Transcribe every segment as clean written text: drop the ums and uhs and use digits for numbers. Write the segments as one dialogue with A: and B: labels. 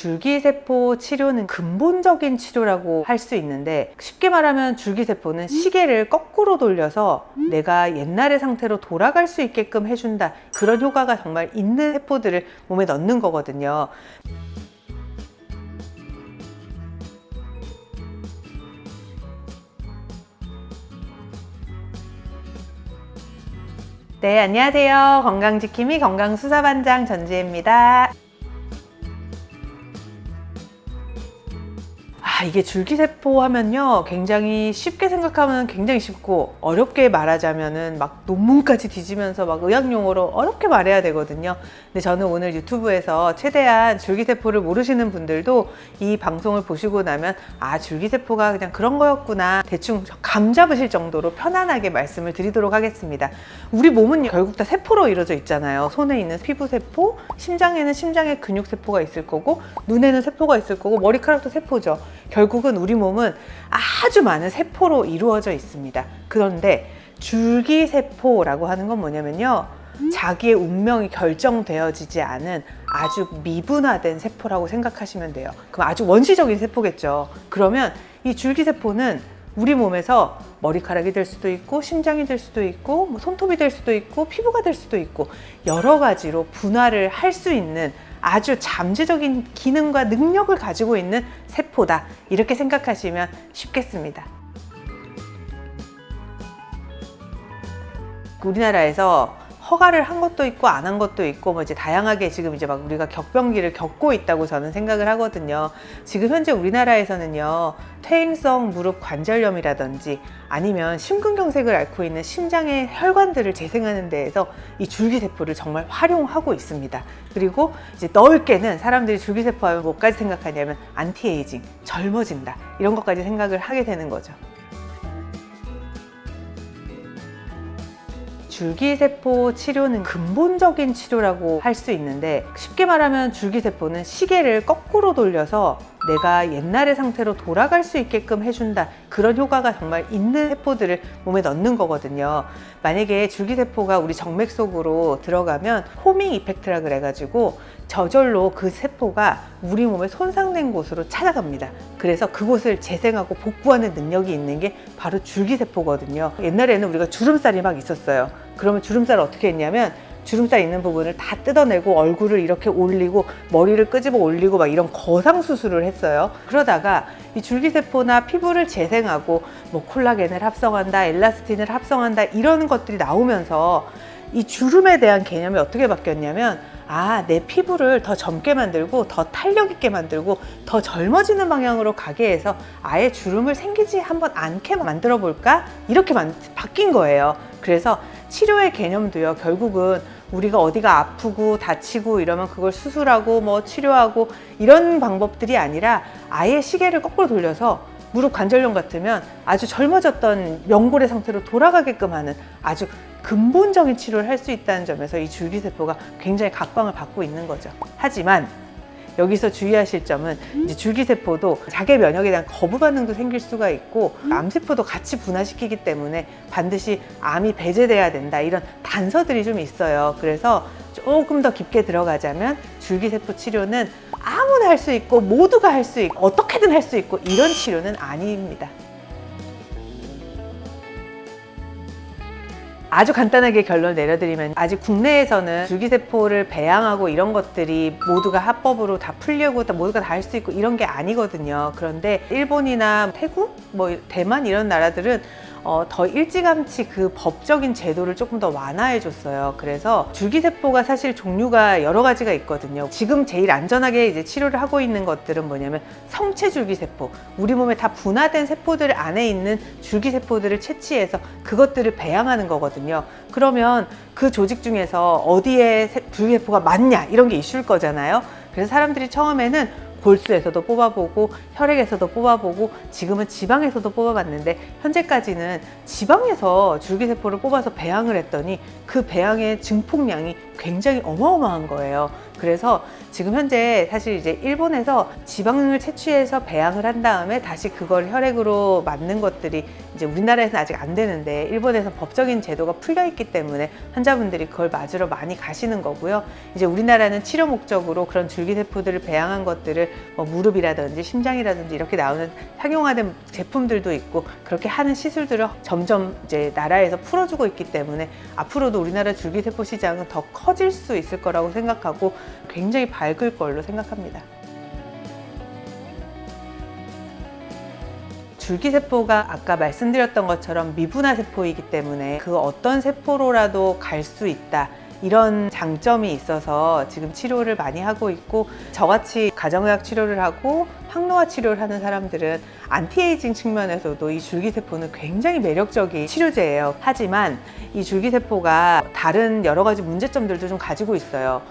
A: 줄기세포 치료는 근본적인 치료라고 할 수 있는데, 쉽게 말하면 줄기세포는 시계를 거꾸로 돌려서 내가 옛날의 상태로 돌아갈 수 있게끔 해준다, 그런 효과가 정말 있는 세포들을 몸에 넣는 거거든요. 네, 안녕하세요. 건강지킴이 건강수사반장 전지혜입니다. 이게 줄기세포 하면요, 굉장히 쉽게 생각하면 굉장히 쉽고, 어렵게 말하자면은 막 논문까지 뒤지면서 막 의학용어로 어렵게 말해야 되거든요. 근데 저는 오늘 유튜브에서 최대한 줄기세포를 모르시는 분들도 이 방송을 보시고 나면 줄기세포가 그냥 그런 거였구나, 대충 감 잡으실 정도로 편안하게 말씀을 드리도록 하겠습니다. 우리 몸은 결국 다 세포로 이루어져 있잖아요. 손에 있는 피부세포, 심장에는 심장의 근육세포가 있을 거고, 눈에는 세포가 있을 거고, 머리카락도 세포죠. 결국은 우리 몸은 아주 많은 세포로 이루어져 있습니다. 그런데 줄기세포라고 하는 건 뭐냐면요, 자기의 운명이 결정되어지지 않은 아주 미분화된 세포라고 생각하시면 돼요. 그럼 아주 원시적인 세포겠죠. 그러면 이 줄기세포는 우리 몸에서 머리카락이 될 수도 있고, 심장이 될 수도 있고, 손톱이 될 수도 있고, 피부가 될 수도 있고, 여러 가지로 분화를 할 수 있는 아주 잠재적인 기능과 능력을 가지고 있는 세포다, 이렇게 생각하시면 쉽겠습니다. 우리나라에서 허가를 한 것도 있고 안 한 것도 있고, 이제 다양하게 지금 이제 막 우리가 격변기를 겪고 있다고 저는 생각을 하거든요. 지금 현재 우리나라에서는요, 퇴행성 무릎 관절염이라든지 아니면 심근경색을 앓고 있는 심장의 혈관들을 재생하는 데에서 이 줄기세포를 정말 활용하고 있습니다. 그리고 이제 넓게는 사람들이 줄기세포 하면 뭐까지 생각하냐면 안티에이징, 젊어진다, 이런 것까지 생각을 하게 되는 거죠. 줄기세포 치료는 근본적인 치료라고 할 수 있는데, 쉽게 말하면 줄기세포는 시계를 거꾸로 돌려서 내가 옛날의 상태로 돌아갈 수 있게끔 해준다, 그런 효과가 정말 있는 세포들을 몸에 넣는 거거든요. 만약에 줄기세포가 우리 정맥 속으로 들어가면 호밍 이펙트라 그래가지고 저절로 그 세포가 우리 몸에 손상된 곳으로 찾아갑니다. 그래서 그곳을 재생하고 복구하는 능력이 있는 게 바로 줄기세포거든요. 옛날에는 우리가 주름살이 막 있었어요. 그러면 주름살을 어떻게 했냐면, 주름살 있는 부분을 다 뜯어내고 얼굴을 이렇게 올리고 머리를 끄집어 올리고 막 이런 거상 수술을 했어요. 그러다가 이 줄기세포나 피부를 재생하고 콜라겐을 합성한다, 엘라스틴을 합성한다, 이런 것들이 나오면서 이 주름에 대한 개념이 어떻게 바뀌었냐면, 내 피부를 더 젊게 만들고 더 탄력 있게 만들고 더 젊어지는 방향으로 가게 해서 아예 주름을 생기지 한번 않게 만들어 볼까, 이렇게 바뀐 거예요. 그래서 치료의 개념도요, 결국은 우리가 어디가 아프고 다치고 이러면 그걸 수술하고 치료하고 이런 방법들이 아니라, 아예 시계를 거꾸로 돌려서 무릎 관절염 같으면 아주 젊어졌던 명골의 상태로 돌아가게끔 하는 아주 근본적인 치료를 할 수 있다는 점에서 이 줄기세포가 굉장히 각광을 받고 있는 거죠. 하지만 여기서 주의하실 점은, 이제 줄기세포도 자기 면역에 대한 거부 반응도 생길 수가 있고, 암세포도 같이 분화시키기 때문에 반드시 암이 배제돼야 된다, 이런 단서들이 좀 있어요. 그래서 조금 더 깊게 들어가자면, 줄기세포 치료는 아무나 할 수 있고 모두가 할 수 있고 어떻게든 할 수 있고 이런 치료는 아닙니다. 아주 간단하게 결론 내려드리면, 아직 국내에서는 줄기세포를 배양하고 이런 것들이 모두가 합법으로 다 풀려고 모두가 다 할 수 있고 이런 게 아니거든요. 그런데 일본이나 태국, 대만 이런 나라들은 더 일찌감치 그 법적인 제도를 조금 더 완화해 줬어요. 그래서 줄기세포가 사실 종류가 여러 가지가 있거든요. 지금 제일 안전하게 이제 치료를 하고 있는 것들은 뭐냐면, 성체 줄기세포, 우리 몸에 다 분화된 세포들 안에 있는 줄기세포들을 채취해서 그것들을 배양하는 거거든요. 그러면 그 조직 중에서 어디에 줄기세포가 많냐, 이런 게 이슈일 거잖아요. 그래서 사람들이 처음에는 골수에서도 뽑아보고 혈액에서도 뽑아보고 지금은 지방에서도 뽑아봤는데, 현재까지는 지방에서 줄기세포를 뽑아서 배양을 했더니 그 배양의 증폭량이 굉장히 어마어마한 거예요. 그래서 지금 현재 사실 이제 일본에서 지방을 채취해서 배양을 한 다음에 다시 그걸 혈액으로 맞는 것들이 이제 우리나라에서는 아직 안 되는데 일본에서 법적인 제도가 풀려 있기 때문에 환자분들이 그걸 맞으러 많이 가시는 거고요. 이제 우리나라는 치료 목적으로 그런 줄기세포들을 배양한 것들을 뭐 무릎이라든지 심장이라든지 이렇게 나오는 상용화된 제품들도 있고 그렇게 하는 시술들을 점점 이제 나라에서 풀어주고 있기 때문에 앞으로도 우리나라 줄기세포 시장은 더 커질 수 있을 거라고 생각하고 굉장히 밝을 걸로 생각합니다. 줄기세포가 아까 말씀드렸던 것처럼 미분화 세포이기 때문에 그 어떤 세포로라도 갈 수 있다. 이런 장점이 있어서 지금 치료를 많이 하고 있고 저같이 가정의학 치료를 하고 항노화 치료를 하는 사람들은 안티에이징 측면에서도 이 줄기세포는 굉장히 매력적인 치료제예요. 하지만 이 줄기세포가 다른 여러 가지 문제점들도 좀 가지고 있어요.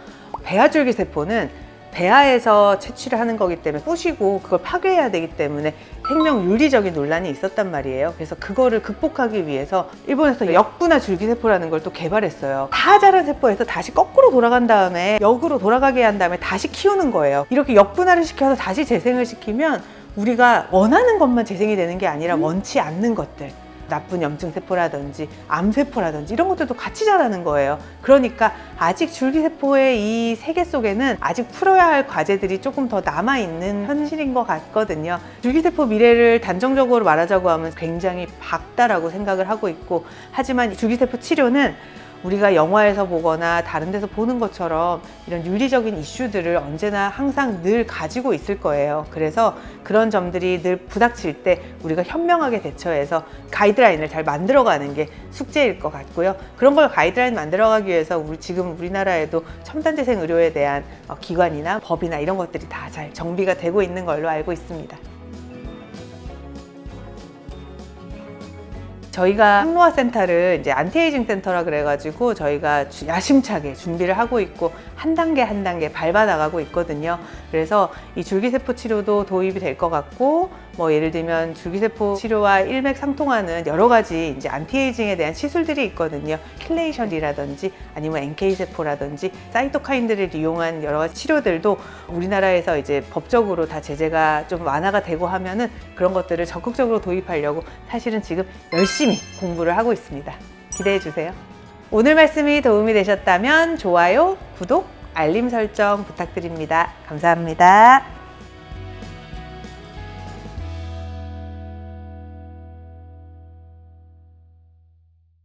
A: 배아줄기세포는 배아에서 채취를 하는 거기 때문에 부시고 그걸 파괴해야 되기 때문에 생명 윤리적인 논란이 있었단 말이에요. 그래서 그거를 극복하기 위해서 일본에서 역분화 줄기세포라는 걸 또 개발했어요. 다 자란 세포에서 다시 거꾸로 돌아간 다음에 역으로 돌아가게 한 다음에 다시 키우는 거예요. 이렇게 역분화를 시켜서 다시 재생을 시키면 우리가 원하는 것만 재생이 되는 게 아니라 원치 않는 것들, 나쁜 염증세포라든지 암세포라든지 이런 것들도 같이 자라는 거예요. 그러니까 아직 줄기세포의 이 세계 속에는 아직 풀어야 할 과제들이 조금 더 남아있는 현실인 것 같거든요. 줄기세포 미래를 단정적으로 말하자고 하면 굉장히 밝다라고 생각을 하고 있고, 하지만 줄기세포 치료는 우리가 영화에서 보거나 다른 데서 보는 것처럼 이런 윤리적인 이슈들을 언제나 항상 늘 가지고 있을 거예요. 그래서 그런 점들이 늘 부닥칠 때 우리가 현명하게 대처해서 가이드라인을 잘 만들어가는 게 숙제일 것 같고요. 그런 걸 가이드라인 만들어가기 위해서 지금 우리나라에도 첨단재생 의료에 대한 기관이나 법이나 이런 것들이 다 잘 정비가 되고 있는 걸로 알고 있습니다. 저희가 항노화 센터를 이제 안티에이징 센터라 그래가지고 저희가 야심차게 준비를 하고 있고 한 단계 한 단계 밟아 나가고 있거든요. 그래서 이 줄기세포 치료도 도입이 될 것 같고, 뭐 예를 들면 줄기세포 치료와 일맥상통하는 여러 가지 이제 안티에이징에 대한 시술들이 있거든요. 킬레이션이라든지 아니면 NK세포라든지 사이토카인들을 이용한 여러 가지 치료들도 우리나라에서 이제 법적으로 다 제재가 좀 완화가 되고 하면은 그런 것들을 적극적으로 도입하려고 사실은 지금 열심히 공부를 하고 있습니다. 기대해 주세요. 오늘 말씀이 도움이 되셨다면 좋아요, 구독, 알림 설정 부탁드립니다. 감사합니다.